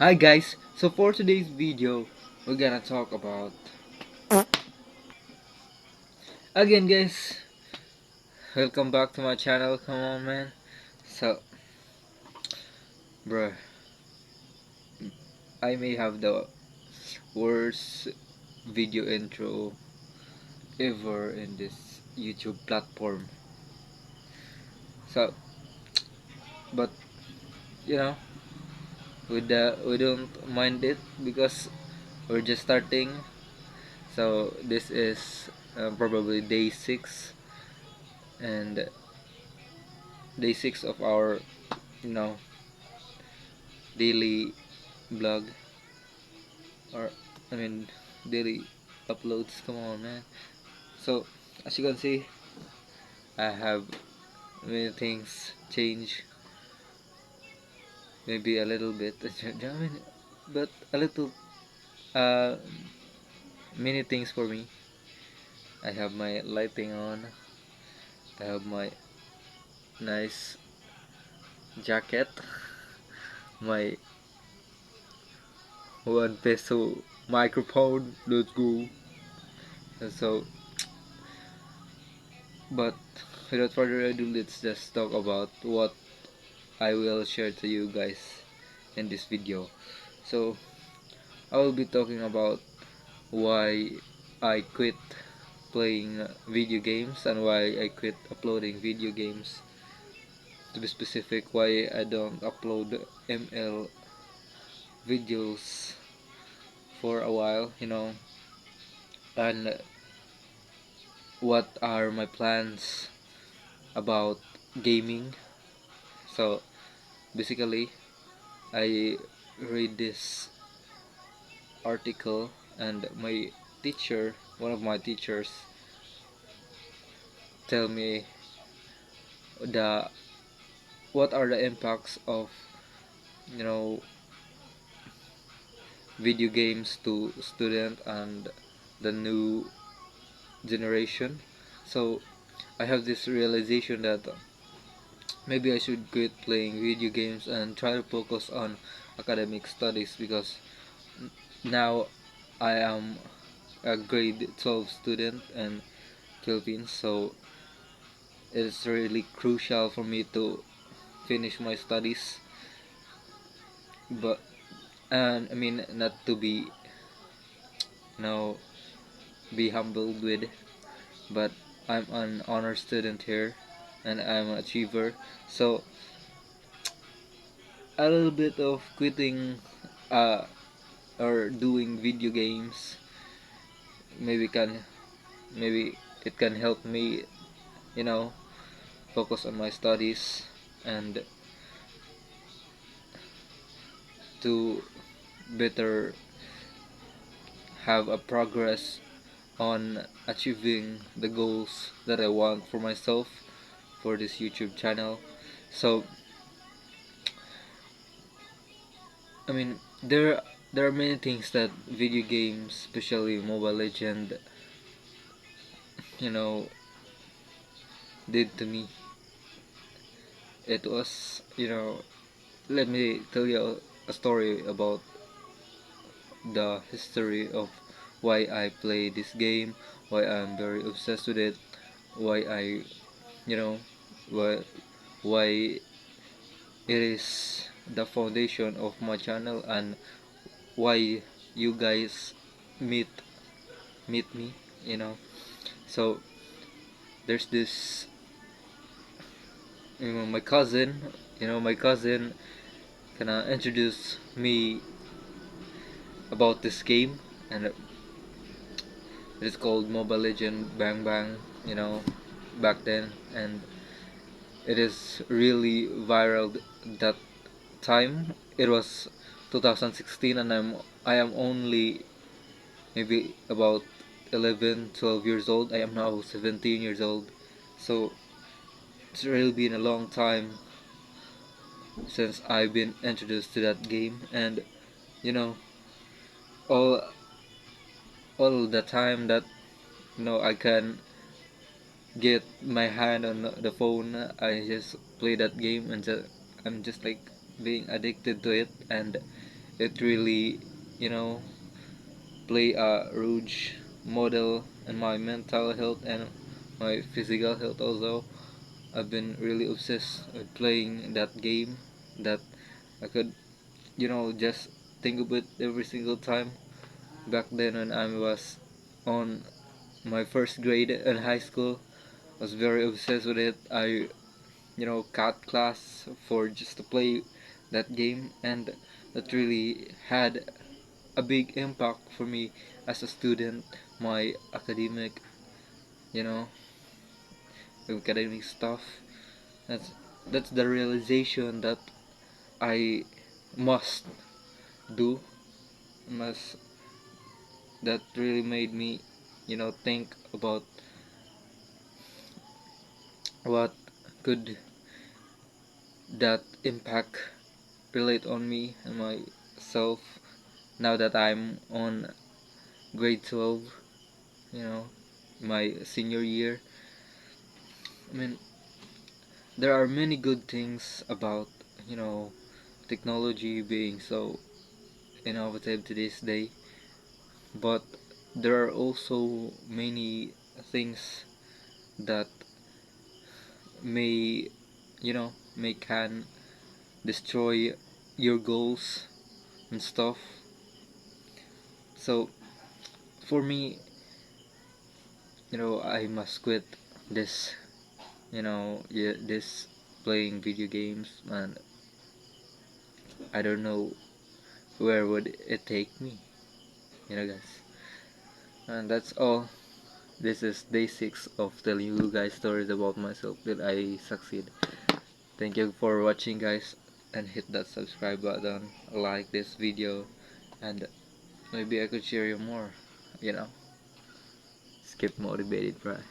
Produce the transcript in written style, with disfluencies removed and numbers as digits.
Hi guys, so for today's video, we're gonna talk about again guys, welcome back to my channel. Come on man. So bruh, I may have the worst video intro ever in this YouTube platform. So but you know, we don't mind it because we're just starting. So this is probably day 6 and day 6 of our you know daily vlog, or I mean daily uploads. Come on man. So as you can see, I have many things change, maybe a little bit I mean, but a little uh many things for me. I have my lighting on, I have my nice jacket, my 1 peso microphone. Let's go. And so but without further ado, let's just talk about what I will share to you guys in this video. So I will be talking about why I quit playing video games and why I quit uploading video games. To be specific, why I don't upload ML videos for a while, and what are my plans about gaming. So basically, I read this article and my teacher, one of my teachers, tell me the what are the impacts of you know video games to student and the new generation. So I have this realization that maybe I should quit playing video games and try to focus on academic studies, because now I am a grade 12 student in Philippines. So it's really crucial for me to finish my studies. But and I mean, not to be you know be humbled with, but I'm an honor student here and I'm an achiever. So a little bit of quitting uh or doing video games maybe can maybe it can help me you know focus on my studies and to better have a progress on achieving the goals that I want for myself for this YouTube channel. So I mean, there are many things that video games, especially Mobile Legend, you know, did to me. It was, let me tell you a story about the history of why I play this game, why I'm very obsessed with it, why I, you know, why why it is the foundation of my channel, and why you guys meet meet me, you know. So there's this, my cousin kind of introduced me about this game, and it is called Mobile Legend Bang Bang, back then, and it is really viral that time. It was 2016, and I am only maybe about 11, 12 years old. I am now 17 years old. So it's really been a long time since I've been introduced to that game, and you know all all the time that I can get my hand on the phone, I just play that game, and I'm just like being addicted to it, and it really, you know, play a huge model in my mental health and my physical health also. I've been really obsessed with playing that game, that I could, just think of it every single time. Back then when I was on my first grade in high school, I was very obsessed with it. I, cut class for just to play that game, and that really had a big impact for me as a student. My academic, you know, academic stuff. That's that's the realization that I must do. Must That really made me, think about what could that impact relate on me and myself now that I'm on grade 12, you know, my senior year. I mean, there are many good things about, technology being so innovative to this day, but there are also many things that may, may can destroy your goals and stuff. So for me, I must quit this, yeah, this playing video games, and I don't know where would it take me, guys. And that's all. This is day 6 of telling you guys stories about myself that I succeed. Thank you for watching, guys, and hit that subscribe button, like this video, and maybe I could share you more, you know. Skip motivated, right?